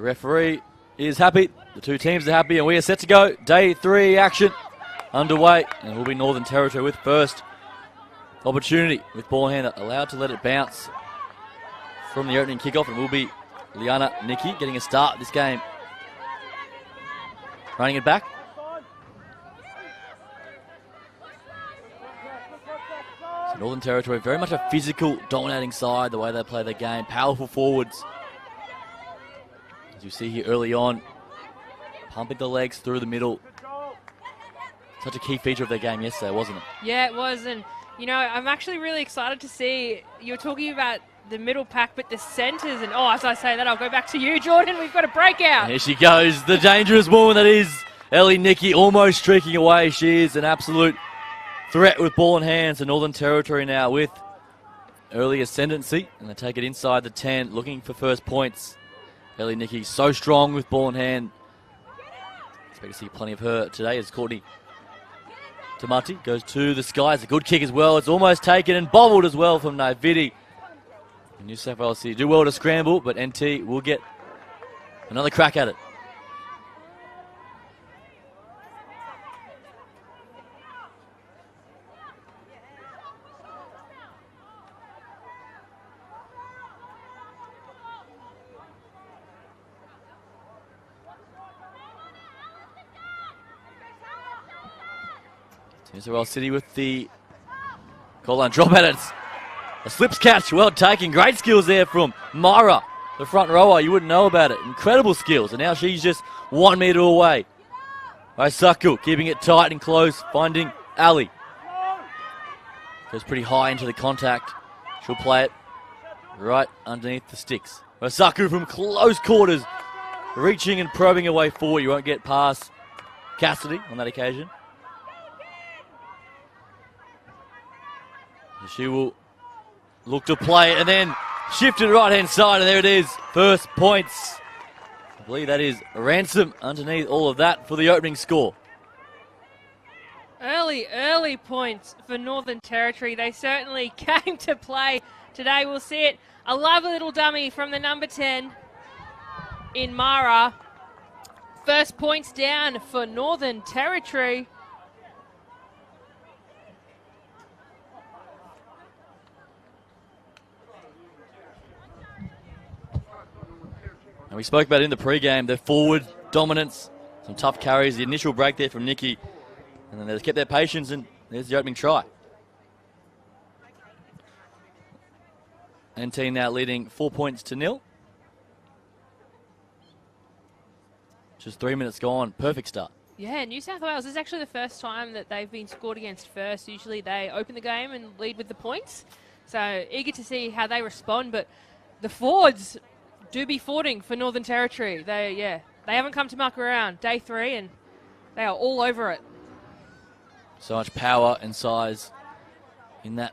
The referee is happy, the two teams are happy, and we are set to go. Day 3 action underway, and it will be Northern Territory with first opportunity, with ball hand allowed to let it bounce from the opening kickoff, and will be Liana Nikki getting a start this game. Running it back. So Northern Territory, very much a physical, dominating side, the way they play their game. Powerful forwards. As you see here early on, pumping the legs through the middle. Such a key feature of their game yesterday, wasn't it? Yeah, it was. And, you know, I'm actually really excited to see, you were talking about the middle pack, but the centres, and as I say that, I'll go back to you, Jordan. We've got a breakout. Here she goes, the dangerous woman that is Ellie Nikki, almost streaking away. She is an absolute threat with ball in hands. So Northern Territory now with early ascendancy, and they take it inside the 10, looking for first points. Ellie Nikki so strong with ball in hand. Expect to see plenty of her today as Courtney Tamati goes to the skies. A good kick as well. It's almost taken and bobbled as well from Naividi. New South Wales City do well to scramble, but NT will get another crack at it. New South Wales City with the goal line drop at it. A slips catch, well taken. Great skills there from Myra, the front rower. You wouldn't know about it. Incredible skills. And now she's just 1 metre away. Aisaku keeping it tight and close, finding Ali. Goes pretty high into the contact. She'll play it right underneath the sticks. Aisaku from close quarters, reaching and probing her way forward. You won't get past Cassidy on that occasion. She will look to play it and then shift to the right-hand side, and there it is. First points. I believe that is Ransom underneath all of that for the opening score. Early points for Northern Territory. They certainly came to play today. We'll see it. A lovely little dummy from the number 10 in Mara. First points down for Northern Territory. And we spoke about it in the pre-game, their forward dominance, some tough carries, the initial break there from Nikki, and then they just kept their patience, and there's the opening try. NT now leading 4 points to 0. Just 3 minutes gone, perfect start. Yeah, New South Wales, this is actually the first time that they've been scored against first. Usually they open the game and lead with the points. So eager to see how they respond, but the forwards do be fording for Northern Territory. They haven't come to muck around. Day 3, and they are all over it. So much power and size in that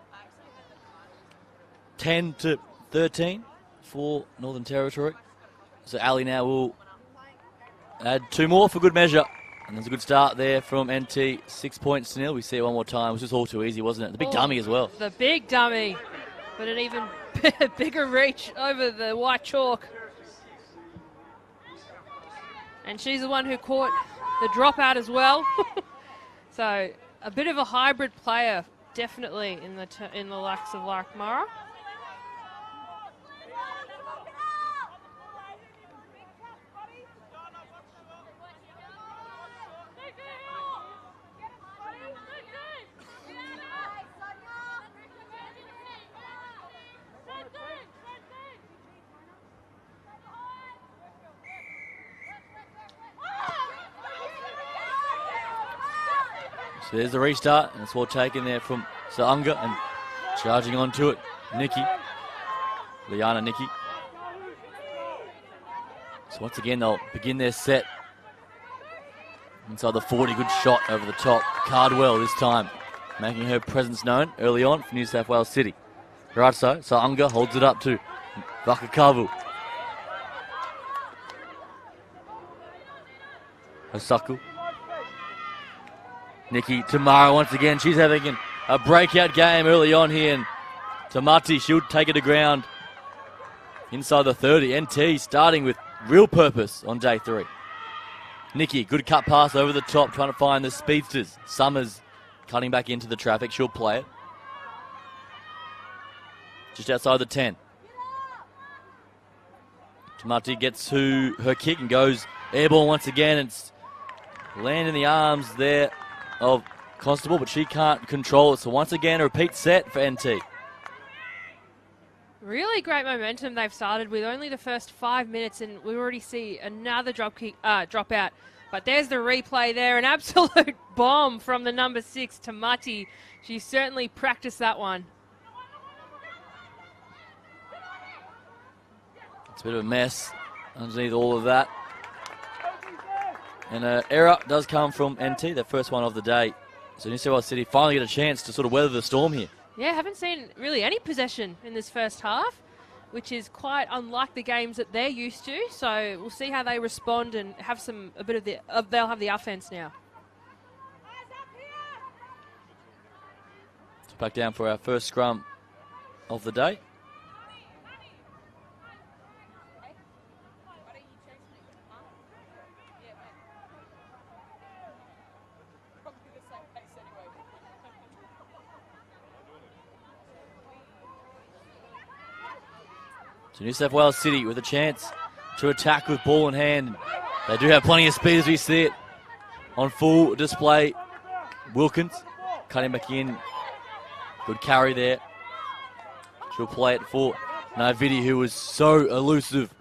10 to 13 for Northern Territory. So Ali now will add 2 more for good measure. And there's a good start there from NT, 6 points to 0. We see it one more time. It was just all too easy, wasn't it? The big dummy as well. The big dummy, but an even bigger reach over the white chalk. And she's the one who caught the dropout as well. So a bit of a hybrid player, definitely in the likes of Mara. So there's the restart, and it's well taken there from Saunga, and charging onto it, Nikki. Liana Nikki. So once again, they'll begin their set inside the 40. Good shot over the top. Cardwell this time, making her presence known early on for New South Wales City. Right, so Saunga holds it up to Vakakavu. Osaku. Nikki Tamara once again. She's having a breakout game early on here. And Tamati, she'll take it to ground inside the 30. NT starting with real purpose on day 3. Nikki, good cut pass over the top, trying to find the speedsters. Summers cutting back into the traffic. She'll play it. Just outside the 10. Tamati gets to her kick and goes airborne once again. It's land in the arms there of Constable, but she can't control it. So once again, a repeat set for NT. Really great momentum they've started with. Only the first 5 minutes, and we already see another drop out. But there's the replay there. An absolute bomb from the number 6, Tamati. She certainly practiced that one. It's a bit of a mess underneath all of that. And an error does come from NT, their first one of the day. So New South Wales City finally get a chance to sort of weather the storm here. Yeah, haven't seen really any possession in this first half, which is quite unlike the games that they're used to. So we'll see how they respond and have a bit of they'll have the offense now. So back down for our first scrum of the day. So New South Wales City with a chance to attack with ball in hand. They do have plenty of speed as we see it on full display. Wilkins cutting back in. Good carry there. She'll play it for Navidi, who was so elusive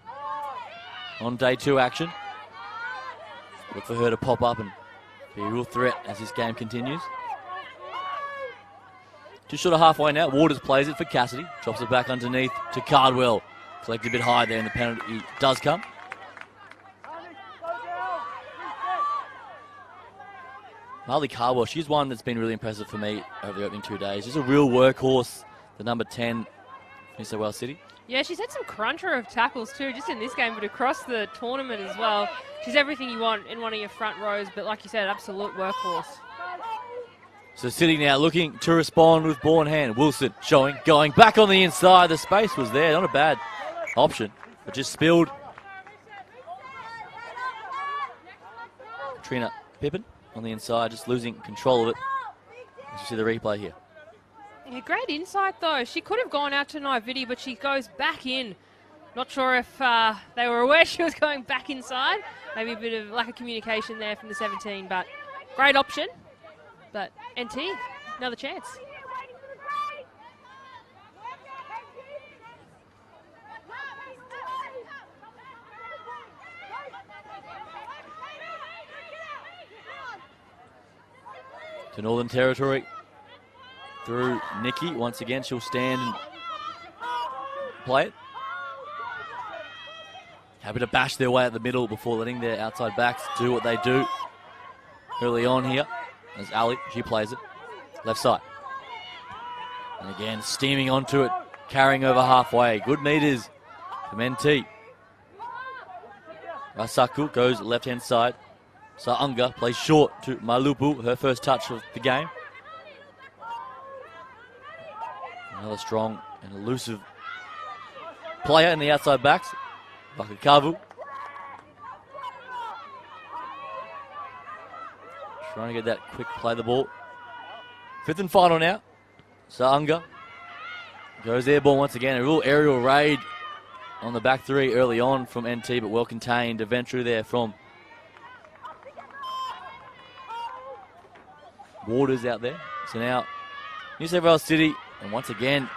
on day 2 action. Look for her to pop up and be a real threat as this game continues. Just short of halfway now. Waters plays it for Cassidy. Drops it back underneath to Cardwell. Collected a bit high there, and the penalty does come. Marley Cardwell, she's one that's been really impressive for me over the opening 2 days. She's a real workhorse, the number 10, New South Wales City. Yeah, she's had some cruncher of tackles too, just in this game, but across the tournament as well. She's everything you want in one of your front rows, but like you said, absolute workhorse. So City now looking to respond with ball in hand. Wilson showing, going back on the inside. The space was there, not a bad option, but just spilled. Katrina Pippin on the inside, just losing control of it. As you see the replay here. Yeah, great insight though. She could have gone out to Naividi, but she goes back in. Not sure if they were aware she was going back inside. Maybe a bit of lack of communication there from the 17, but great option. But NT, another chance. To Northern Territory through Nikki. Once again, she'll stand and play it. Happy to bash their way at the middle before letting their outside backs do what they do early on here. As Ali, she plays it. Left side. And again, steaming onto it, carrying over halfway. Good meters from NT. Rasaku goes left-hand side. Sa'unga plays short to Malupu, her first touch of the game. Another strong and elusive player in the outside backs. Bakakavu. Trying to get that quick play the ball. 5th and final now. Sa'unga goes airborne once again. A real aerial raid on the back 3 early on from NT, but well contained eventually there from Waters out there. So now New South Wales City, and once again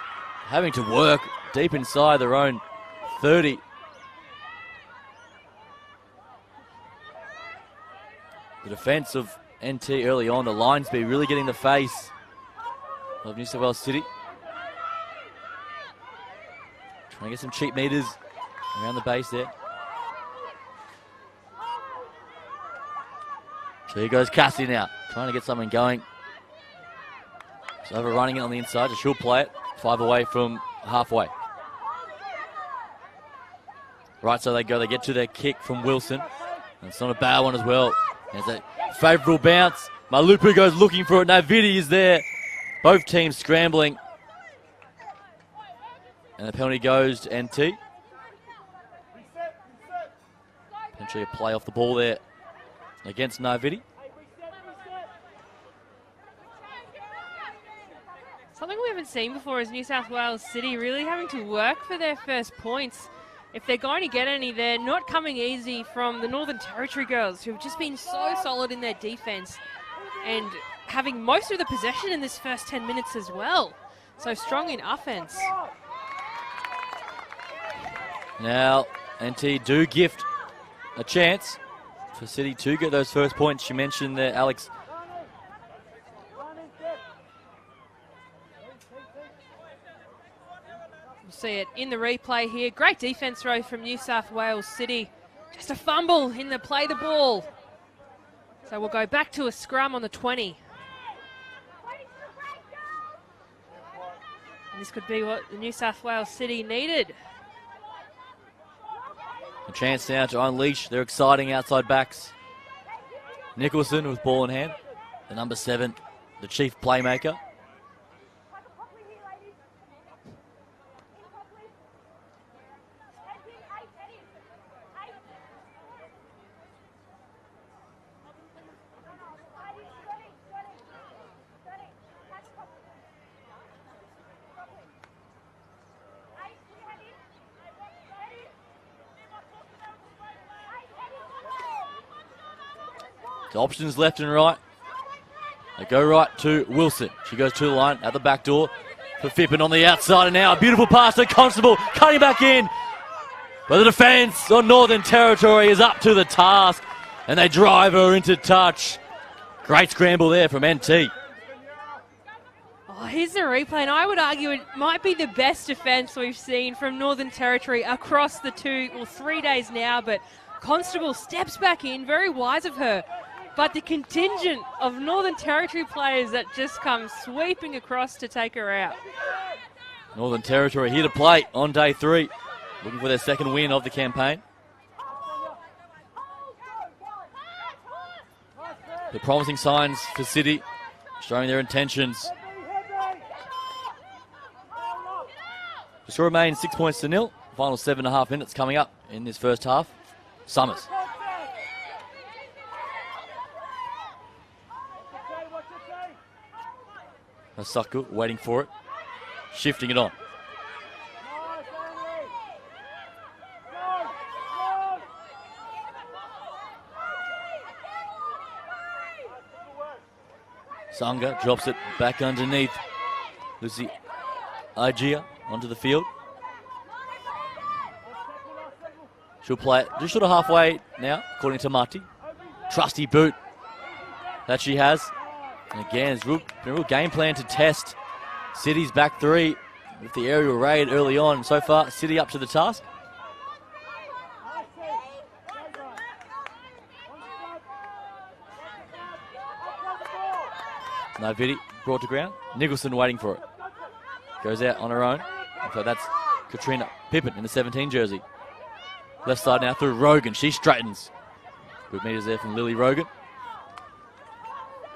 having to work deep inside their own 30. The defence of NT early on, the line speed really getting the face of New South Wales City. Trying to get some cheap meters around the base there. So here goes Cassie now, trying to get something going. So overrunning it on the inside, so she'll play it. 5 away from halfway. Right, so they go, they get to their kick from Wilson. And it's not a bad one as well. There's a favourable bounce. Malupu goes looking for it. Navidi is there. Both teams scrambling. And the penalty goes to NT. Actually a play off the ball there against Navidi. Something we haven't seen before is New South Wales City really having to work for their first points. If they're going to get any, they're not coming easy from the Northern Territory girls, who have just been so solid in their defence and having most of the possession in this first 10 minutes as well. So strong in offence. Now, NT do gift a chance for City to get those first points. You mentioned there, Alex. We'll see it in the replay here. Great defence throw from New South Wales City. Just a fumble in the play the ball. So we'll go back to a scrum on the 20. And this could be what the New South Wales City needed. A chance now to unleash their exciting outside backs. Nicholson with ball in hand. The number 7, the chief playmaker. Options left and right. They go right to Wilson. She goes to the line at the back door for Fippen on the outside. And now a beautiful pass to Constable, cutting back in. But the defence on Northern Territory is up to the task. And they drive her into touch. Great scramble there from NT. Oh, here's the replay, and I would argue it might be the best defence we've seen from Northern Territory across the 3 days now. But Constable steps back in, very wise of her. But the contingent of Northern Territory players that just come sweeping across to take her out. Northern Territory here to play on day 3. Looking for their second win of the campaign. The promising signs for City, showing their intentions. The score remains 6 points to nil. Final 7.5 minutes coming up in this first half. Summers. Saka waiting for it, shifting it on. Sanga drops it back underneath. Lucy Agia onto the field. She'll play it just sort of halfway now, according to Marty. Trusty boot that she has. And again, it's been a real game plan to test City's back 3 with the aerial raid early on. So far, City up to the task. Navidi brought to ground. Nicholson waiting for it. Goes out on her own. So that's Katrina Pippin in the 17 jersey. Left side now through Rogan. She straightens. Good meters there from Lily Rogan.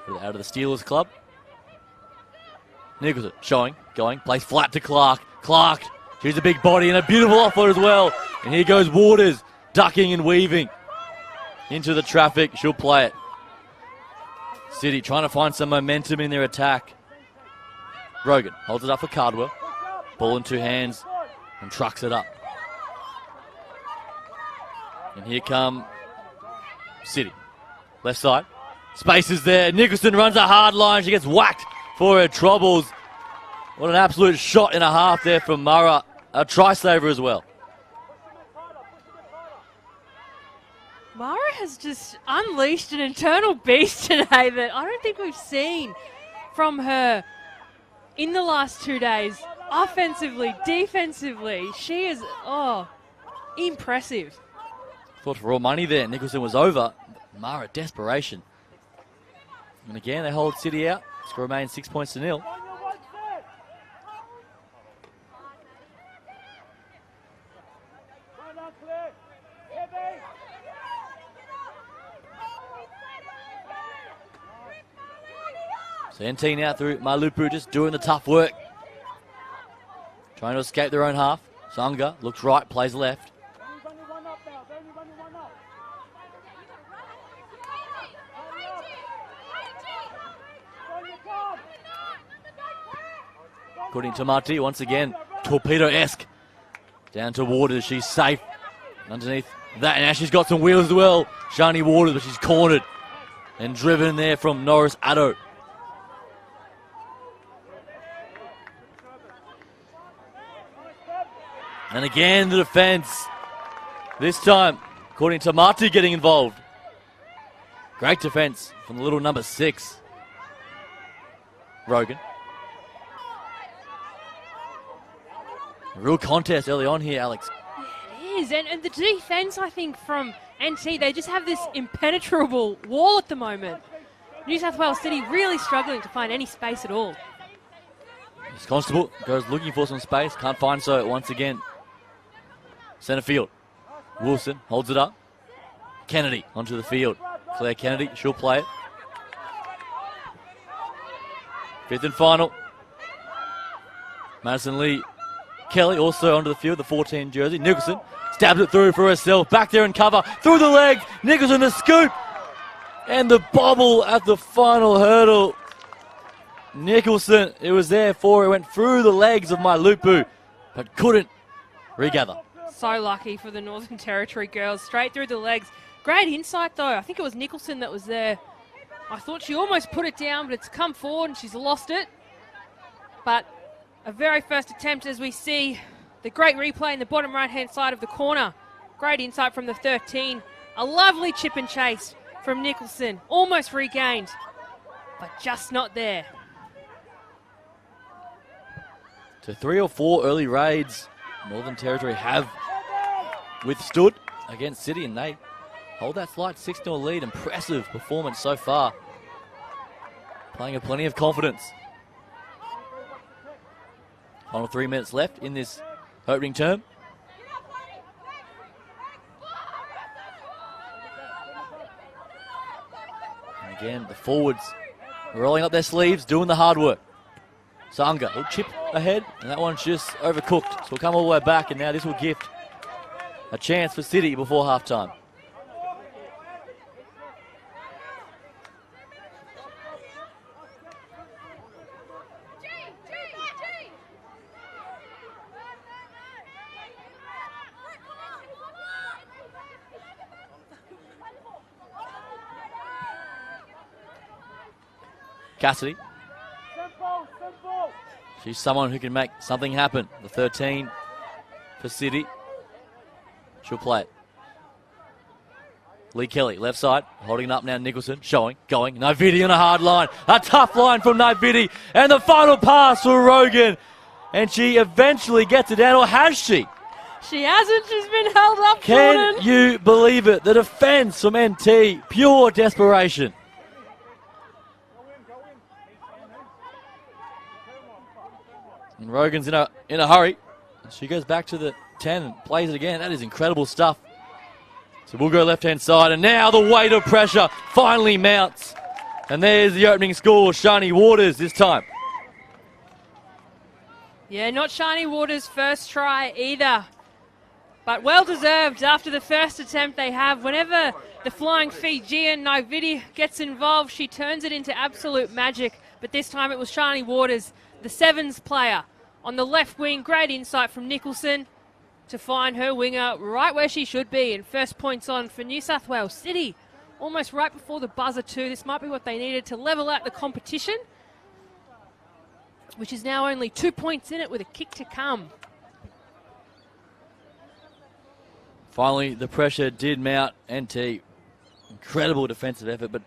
Out of the Steelers club. Nicholson showing, going, plays flat to Clark. Clark, she's a big body and a beautiful offer as well. And here goes Waters, ducking and weaving into the traffic. She'll play it. City trying to find some momentum in their attack. Rogan holds it up for Cardwell. Ball in 2 hands and trucks it up. And here come City. Left side. Space is there. Nicholson runs a hard line. She gets whacked for her troubles. What an absolute shot and a half there from Mara. A try saver as well. Mara has just unleashed an internal beast today that I don't think we've seen from her in the last 2 days. Offensively, defensively, she is, impressive. Thought for all money there. Nicholson was over. Mara, desperation. And again, they hold City out. Score remains 6 points to nil. So NT now through Malupu, just doing the tough work. Trying to escape their own half. Sanga looks right, plays left. According to Marty, once again, torpedo-esque. Down to Waters, she's safe. Underneath that, and now she's got some wheels as well. Shani Waters, but she's cornered and driven there from Norris Addo. And again, the defence. This time, according to Marty, getting involved. Great defence from the little number 6. Rogan. A real contest early on here, Alex. It is, and the defence, I think, from NT, they just have this impenetrable wall at the moment. New South Wales City really struggling to find any space at all. This Constable goes looking for some space, can't find so once again. Centre field. Wilson holds it up. Kennedy onto the field. Claire Kennedy, she'll play it. 5th and final. Madison Lee Kelly also onto the field, the 14 jersey. Nicholson stabs it through for herself. Back there in cover. Through the legs. Nicholson the scoop. And the bobble at the final hurdle. Nicholson, it was there for her. It went through the legs of my Lupu, but couldn't regather. So lucky for the Northern Territory girls. Straight through the legs. Great insight, though. I think it was Nicholson that was there. I thought she almost put it down, but it's come forward and she's lost it. But a very first attempt, as we see the great replay in the bottom right-hand side of the corner. Great insight from the 13. A lovely chip and chase from Nicholson. Almost regained, but just not there. To 3 or 4 early raids, Northern Territory have withstood against City, and they hold that slight 6-0 lead. Impressive performance so far. Playing with plenty of confidence. Final 3 minutes left in this opening term. And again, the forwards rolling up their sleeves, doing the hard work. Sanga will chip ahead, and that one's just overcooked. So we'll come all the way back, and now this will gift a chance for City before halftime. Cassidy. She's someone who can make something happen. The 13 for City. She'll play it. Lee Kelly, left side, holding it up now. Nicholson, showing, going. Naividi on a hard line. A tough line from Naividi. And the final pass for Rogan. And she eventually gets it down, or has she? She hasn't. She's been held up, Can Jordan. you believe it? The defence from NT, pure desperation. And Rogan's in a hurry. She goes back to the 10 and plays it again. That is incredible stuff. So we'll go left-hand side. And now the weight of pressure finally mounts. And there's the opening score. Shani Waters this time. Yeah, not Shani Waters' first try either. But well-deserved after the first attempt they have. Whenever the flying Fijian Naividi gets involved, she turns it into absolute magic. But this time it was Shani Waters, the sevens player. On the left wing, great insight from Nicholson to find her winger right where she should be. And first points on for New South Wales City. Almost right before the buzzer too. This might be what they needed to level out the competition, which is now only 2 points in it with a kick to come. Finally, the pressure did mount. NT, incredible defensive effort, but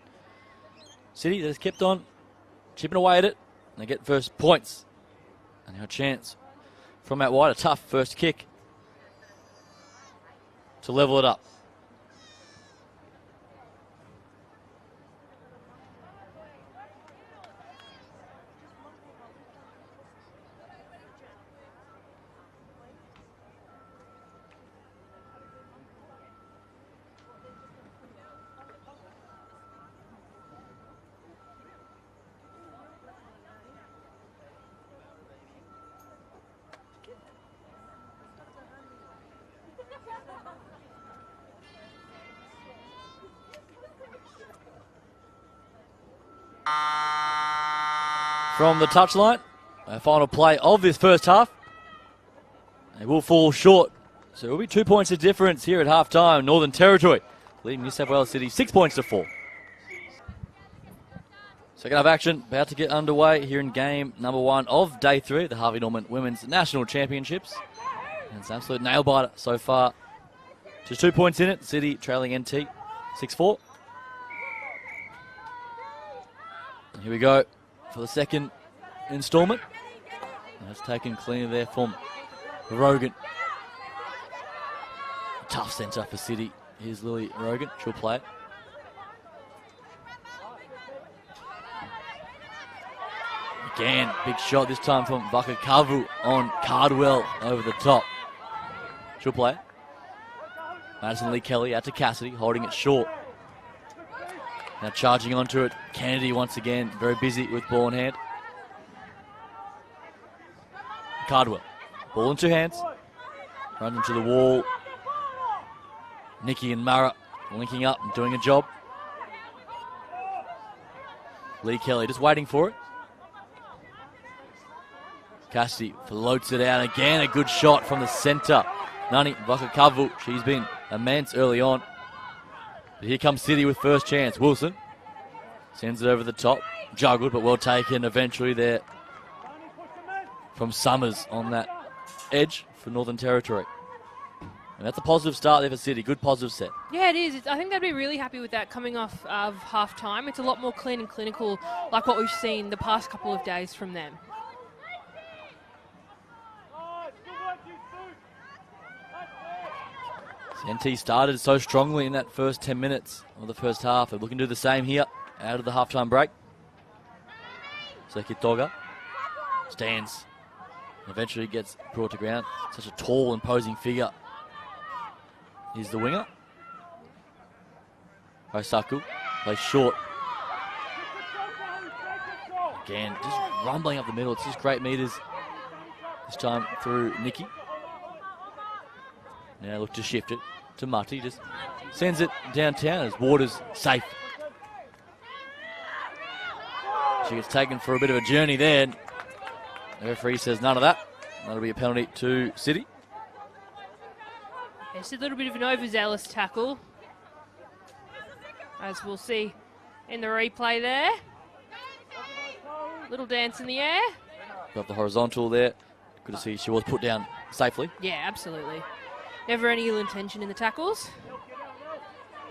City has kept on chipping away at it. And they get first points. And now a chance from out wide, a tough first kick to level it up. From the touchline, Our final play of this first half. They will fall short. So it will be 2 points of difference here at half-time. Northern Territory leading New South Wales City 6 points to 4. Second half action about to get underway here in game number 1 of day 3, the Harvey Norman Women's National Championships. And it's an absolute nail-biter so far. Just 2 points in it. City trailing NT 6-4. And here we go for the second instalment. That's taken cleanly there from Rogan. Tough centre for City. Here's Lily Rogan. She'll play it. Again, big shot this time from Vakakavu on Cardwell over the top. She'll play it. Madison Lee Kelly out to Cassidy, holding it short. Now charging onto it. Kennedy once again, very busy with ball in hand. Cardwell, ball in 2 hands. Runs into the wall. Nikki and Mara linking up and doing a job. Lee Kelly just waiting for it. Cassidy floats it out again. A good shot from the centre. Nani Vakakavu, she's been immense early on. But here comes City with first chance. Wilson sends it over the top. Juggled, but well taken eventually there from Summers on that edge for Northern Territory. And that's a positive start there for City. Good positive set. Yeah, it is. I think they'd be really happy with that coming off of half-time. It's a lot more clean and clinical like what we've seen the past couple of days from them. NT started so strongly in that first 10 minutes of the first half. They're looking to do the same here out of the halftime break. Sekitoga stands. Eventually gets brought to ground. Such a tall, imposing figure. He's the winger. Osaku plays short. Again, just rumbling up the middle. It's just great meters. This time through Nikki. Now look to shift it to Mutty. Just sends it downtown as Waters safe. She gets taken for a bit of a journey there. The referee says none of that. That'll be a penalty to City. It's a little bit of an overzealous tackle, as we'll see in the replay there. Little dance in the air. Got the horizontal there. Good to see she was put down safely. Yeah, absolutely. Never any ill intention in the tackles.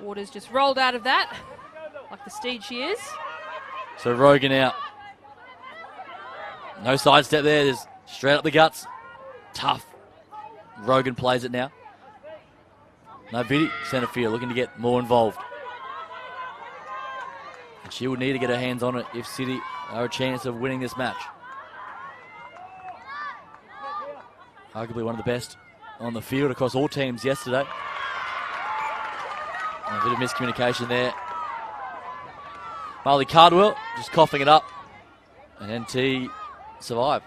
Waters just rolled out of that, like the steed she is. So Rogan out. No sidestep there, just straight up the guts. Tough. Rogan plays it now. No Vidi, centre field, looking to get more involved. And she would need to get her hands on it if City are a chance of winning this match. Arguably one of the best on the field across all teams yesterday. And a bit of miscommunication there. Marley Cardwell just coughing it up. And NT survive.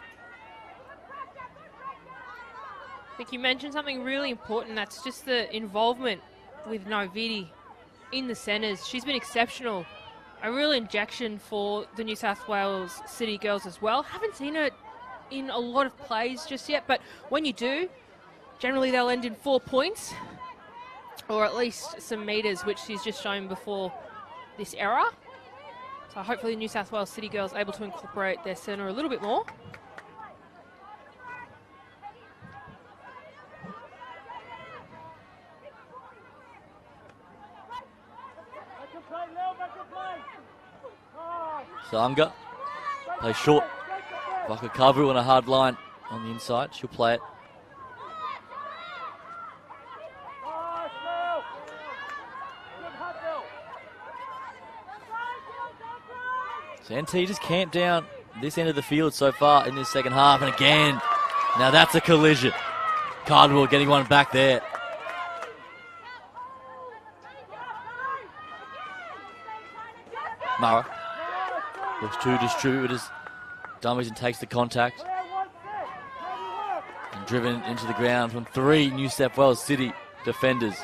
I think you mentioned something really important. That's just the involvement with Novidi in the centres. She's been exceptional. A real injection for the New South Wales City girls as well. Haven't seen her in a lot of plays just yet, but when you do, generally they'll end in 4 points, or at least some metres, which she's just shown before this era. So hopefully New South Wales City girls able to incorporate their centre a little bit more. Sanga plays short. Vakakavu on a hard line on the inside. She'll play it. So NT just camped down this end of the field so far in this second half. And again, now that's a collision. Cardwell getting one back there. Mara looks to distribute his dummies and takes the contact. And driven into the ground from 3 New South Wales City defenders.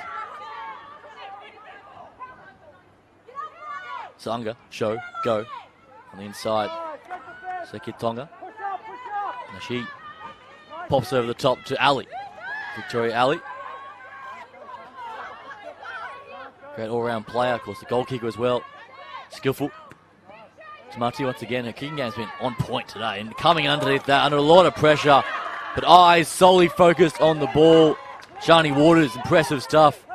Sanga, show, go. On the inside, Sekitonga. She pops over the top to Ali. Victoria Ali. Great all-round player, of course, the goal kicker as well. Skillful. Tamati once again, her kicking game's been on point today and coming underneath that, under a lot of pressure, but eyes solely focused on the ball. Shani Waters, impressive stuff.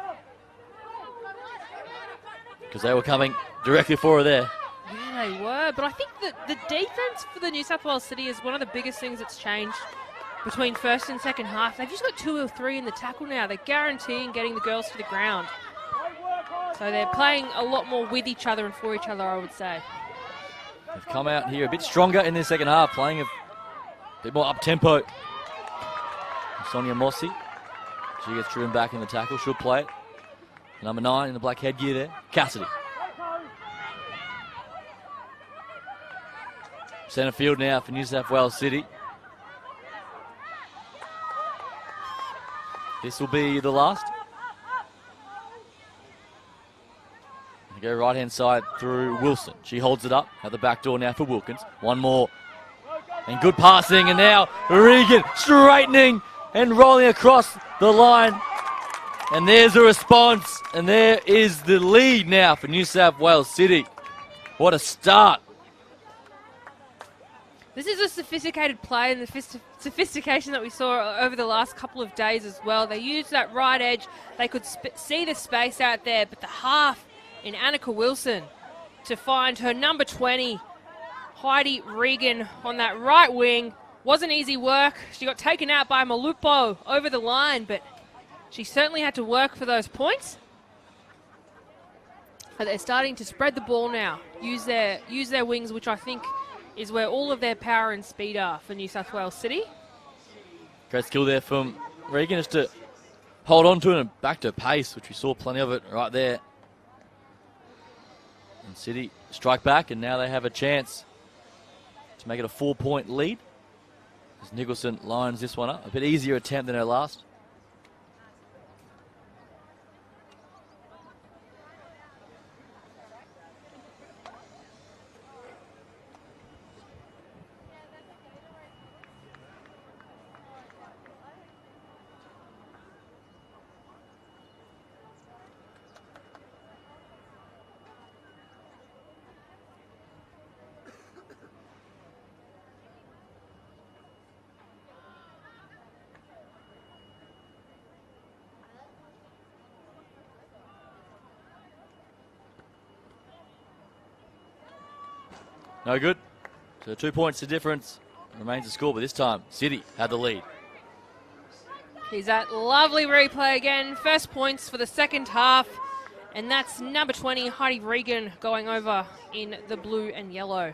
Because they were coming directly for her there. Yeah, they were, but I think that the defense for the New South Wales City is one of the biggest things that's changed between first and second half. They've just got 2 or 3 in the tackle now. They're guaranteeing getting the girls to the ground. So they're playing a lot more with each other and for each other, I would say. They've come out here a bit stronger in their second half, playing a bit more up-tempo. Sonia Mossi, she gets driven back in the tackle. She'll play it. Number 9 in the black headgear there, Cassidy. Centre field now for New South Wales City. This will be the last. They go right-hand side through Wilson. She holds it up at the back door now for Wilkins. One more. And good passing, and now Regan straightening and rolling across the line. And there's a response, and there is the lead now for New South Wales City. What a start. This is a sophisticated play, and the sophistication that we saw over the last couple of days as well. They used that right edge. They could see the space out there, but the half in Annika Wilson to find her number 20, Heidi Regan, on that right wing. Wasn't easy work. She got taken out by Malupo over the line, but she certainly had to work for those points. But they're starting to spread the ball now, use their wings, which I think is where all of their power and speed are for New South Wales City. Great skill there from Regan just to hold on to it and back to pace, which we saw plenty of it right there. And City strike back, and now they have a chance to make it a 4-point lead. As Nicholson lines this one up. A bit easier attempt than her last. No good. So 2 points to difference. Remains the score, but this time City had the lead. Here's that lovely replay again. First points for the second half. And that's number 20, Heidi Regan, going over in the blue and yellow.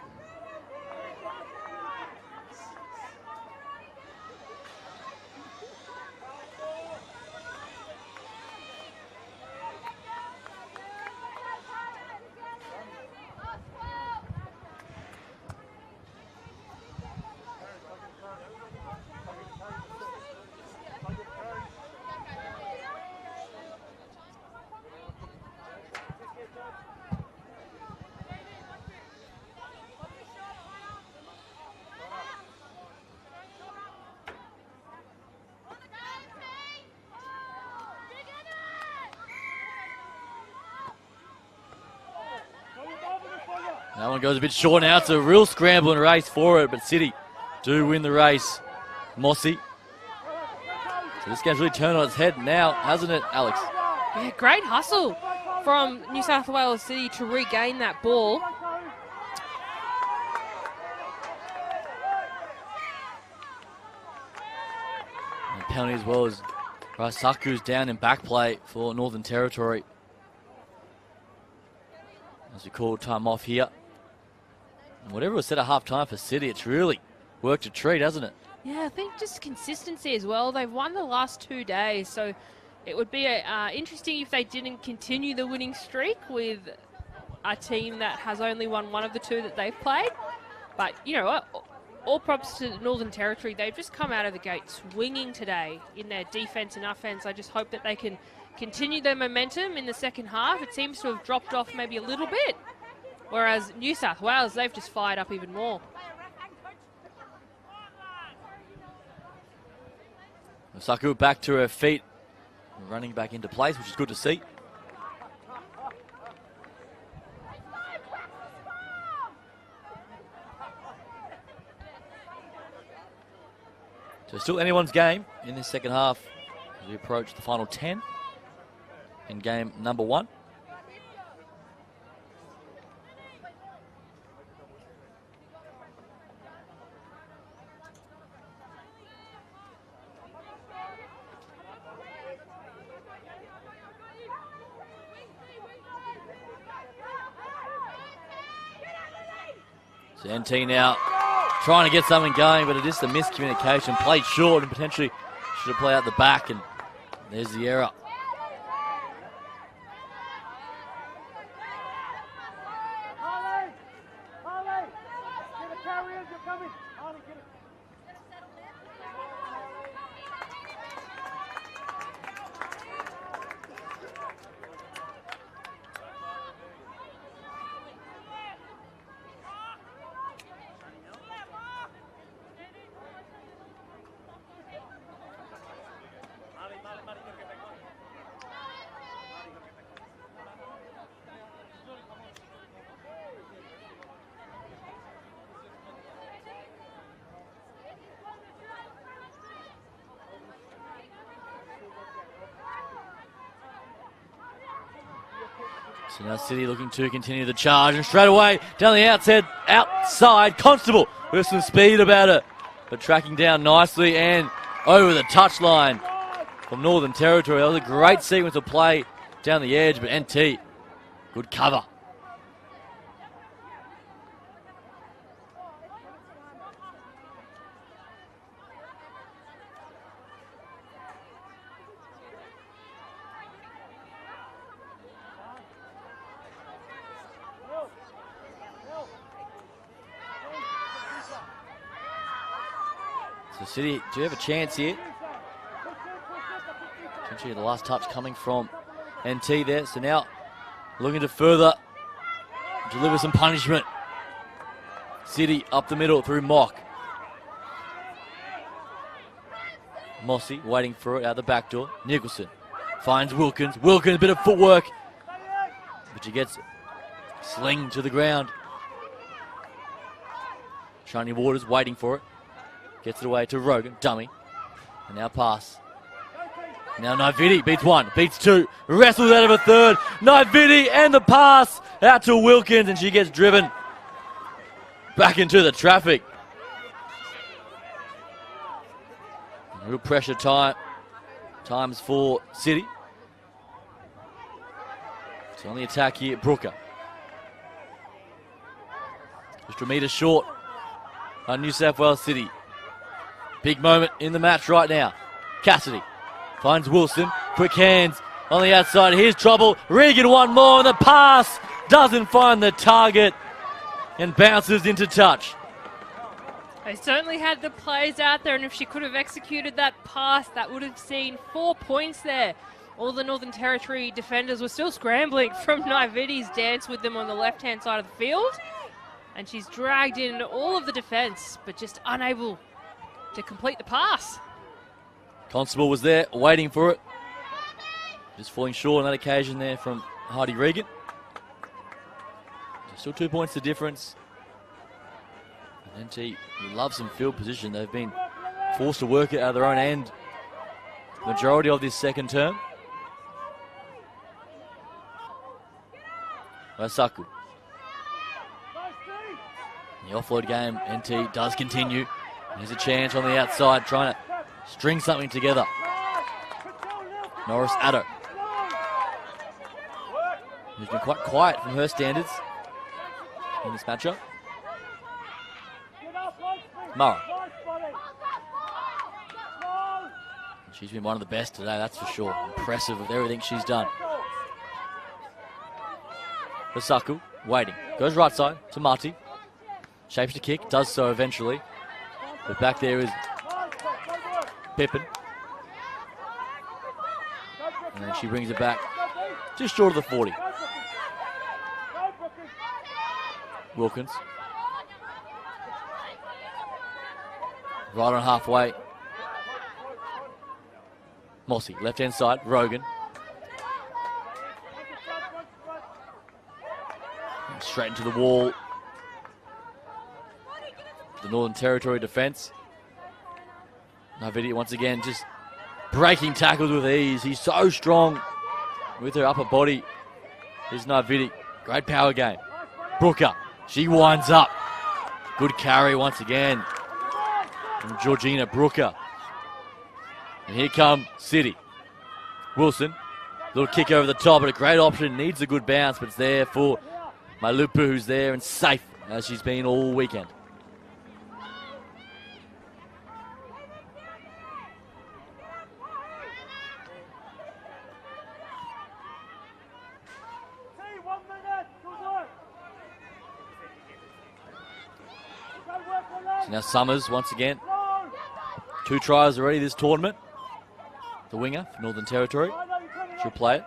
That one goes a bit short now. It's a real scramble and race for it, but City do win the race. Mossy. So this game's really turned on its head now, hasn't it, Alex? Yeah, great hustle from New South Wales City to regain that ball. And penalty as well as Raisaku's down in back play for Northern Territory. As we call time off here. And whatever was said at half time for City, it's really worked a treat, hasn't it? Yeah, I think just consistency as well. They've won the last 2 days, so it would be interesting if they didn't continue the winning streak with a team that has only won one of the 2 that they've played. But, you know what? All props to Northern Territory. They've just come out of the gate swinging today in their defence and offence. I just hope that they can continue their momentum in the second half. It seems to have dropped off maybe a little bit, whereas New South Wales, they've just fired up even more. Saku back to her feet, running back into place, which is good to see. So still anyone's game in this second half as we approach the final 10 in game number 1. So NT now trying to get something going, but it is the miscommunication. Played short and potentially should have played out the back, and there's the error. So now City looking to continue the charge, and straight away down the outside, Constable with some speed about it, but tracking down nicely and over the touchline from Northern Territory. That was a great sequence of play down the edge, but NT, good cover. So City do have a chance here. Potentially the last touch coming from NT there. So now looking to further deliver some punishment. City up the middle through Mock. Mossy waiting for it out the back door. Nicholson finds Wilkins. Wilkins, a bit of footwork, but she gets slinged to the ground. Shiny Waters waiting for it. Gets it away to Rogan, dummy. And now pass. Now Naividi beats one, beats two, wrestles out of a third. Naividi and the pass out to Wilkins, and she gets driven back into the traffic. Real pressure times for City. So on the attack here, Brooker. Just a metre short on New South Wales City. Big moment in the match right now. Cassidy finds Wilson. Quick hands on the outside. Here's trouble. Regan one more, and the pass doesn't find the target and bounces into touch. They certainly had the plays out there, and if she could have executed that pass, that would have seen 4 points there. All the Northern Territory defenders were still scrambling from Naividi's dance with them on the left-hand side of the field. And she's dragged in all of the defence, but just unable to complete the pass. Constable was there, waiting for it. Just falling short on that occasion there from Hardy Regan. Still 2 points the difference. And NT love some field position. They've been forced to work it out of their own end majority of this second term. Wasaku. The offload game, NT does continue. There's a chance on the outside, trying to string something together. Norris Addo, who's been quite quiet from her standards in this matchup. Murray. She's been one of the best today, that's for sure. Impressive with everything she's done. Wasaku, waiting. Goes right side to Marty. Shapes to kick, does so eventually. But back there is Pippin. And then she brings it back just short of the 40. Wilkins. Right on halfway. Mossy, left-hand side, Rogan. Straight into the wall. The Northern Territory defence. Navidi once again just breaking tackles with ease. He's so strong with her upper body. Here's Navidi. Great power game. Brooker, she winds up. Good carry once again from Georgina Brooker. And here come City. Wilson, little kick over the top, but a great option. Needs a good bounce, but it's there for Malupu, who's there and safe as she's been all weekend. So now Summers once again. 2 tries already this tournament. The winger for Northern Territory. She'll play it.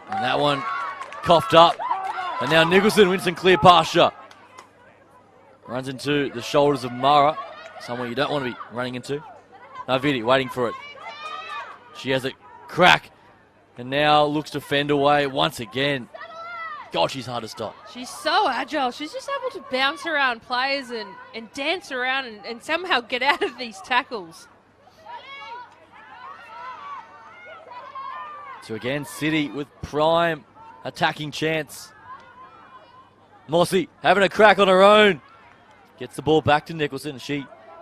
And that one coughed up. And now Nicholson wins some clear pasture. Runs into the shoulders of Mara. Somewhere you don't want to be running into. Navidi waiting for it. She has a crack. And now looks to fend away once again. God, she's hard to stop. She's so agile. She's just able to bounce around players and dance around and somehow get out of these tackles. So again, City with prime attacking chance. Mossy having a crack on her own. Gets the ball back to Nicholson. She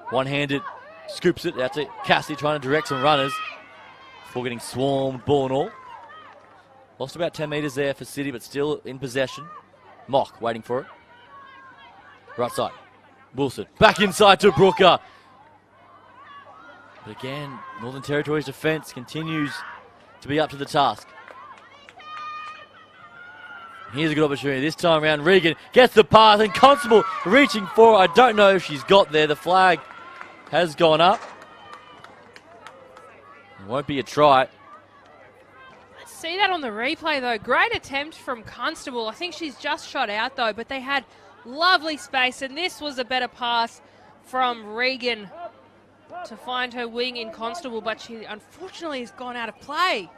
one-handed scoops it out to Cassie, trying to direct some runners before getting swarmed, ball and all. Lost about 10 metres there for City, but still in possession. Mock waiting for it. Right side. Wilson back inside to Brooker. But again, Northern Territory's defence continues to be up to the task. Here's a good opportunity. This time around, Regan gets the pass and Constable reaching for it. I don't know if she's got there. The flag has gone up. It won't be a try. See that on the replay though. Great attempt from Constable. I think she's just shot out though, but they had lovely space, and this was a better pass from Regan to find her wing in Constable, but she unfortunately has gone out of play.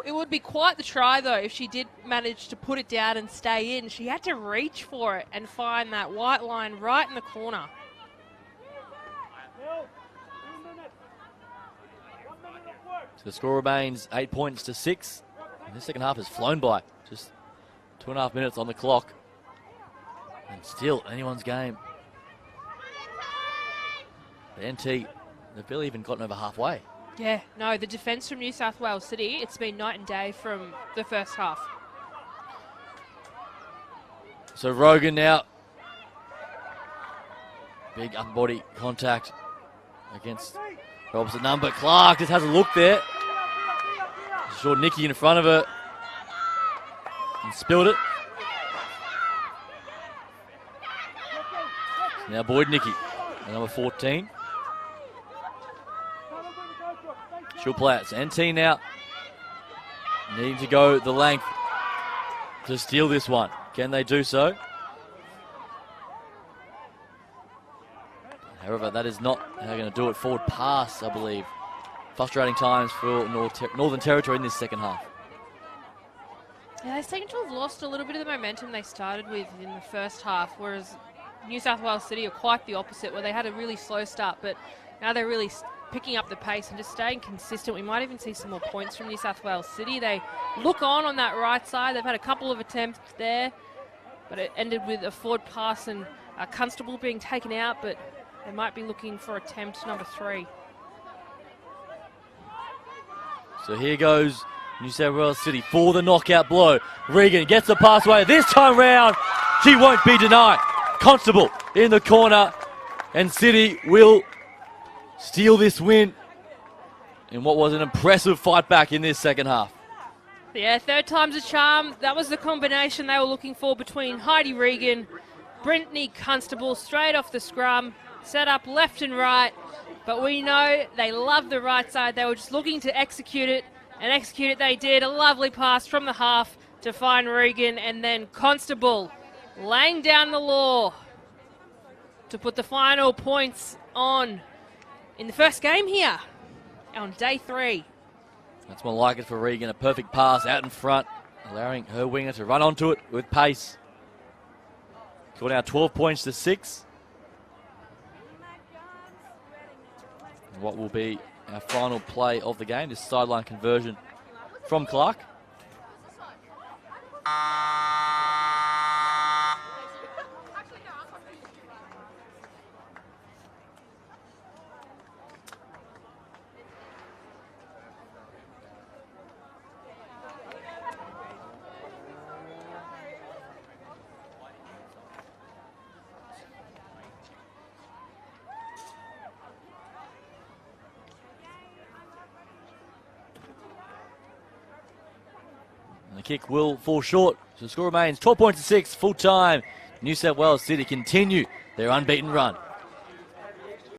It would be quite the try though if she did manage to put it down and stay in. She had to reach for it and find that white line right in the corner. The score remains 8 points to 6. And the second half has flown by. Just 2.5 minutes on the clock. And still anyone's game. The NT, they've barely even gotten over halfway. Yeah, no, the defence from New South Wales City, it's been night and day from the first half. So Rogan now. Big upper body contact against the opposite number. Clark just has a look there. Saw Nikki in front of her and spilled it. Now Boyd Nikki, number 14. She'll play it. So NT now needing to go the length to steal this one. Can they do so? However, that is not how they're going to do it. Forward pass, I believe. Frustrating times for Northern Territory in this second half. Yeah, they seem to have lost a little bit of the momentum they started with in the first half, whereas New South Wales City are quite the opposite, where they had a really slow start, but now they're really picking up the pace and just staying consistent. We might even see some more points from New South Wales City. They look on that right side. They've had a couple of attempts there, but it ended with a forward pass and a Constable being taken out, but they might be looking for attempt number 3. So here goes New South Wales City for the knockout blow. Regan gets the pass away. This time round, she won't be denied. Constable in the corner, and City will steal this win in what was an impressive fight back in this second half. Yeah, third time's a charm. That was the combination they were looking for between Heidi Regan, Brittany Constable, straight off the scrum, set up left and right. But we know they love the right side. They were just looking to execute it, and execute it they did. A lovely pass from the half to find Regan, and then Constable laying down the law to put the final points on in the first game here on day 3. That's more like it for Regan. A perfect pass out in front, allowing her winger to run onto it with pace. Score now 12 points to 6. And what will be our final play of the game, this sideline conversion from Clark. And the kick will fall short. So the score remains 12 points to 6, full time. New South Wales City continue their unbeaten run.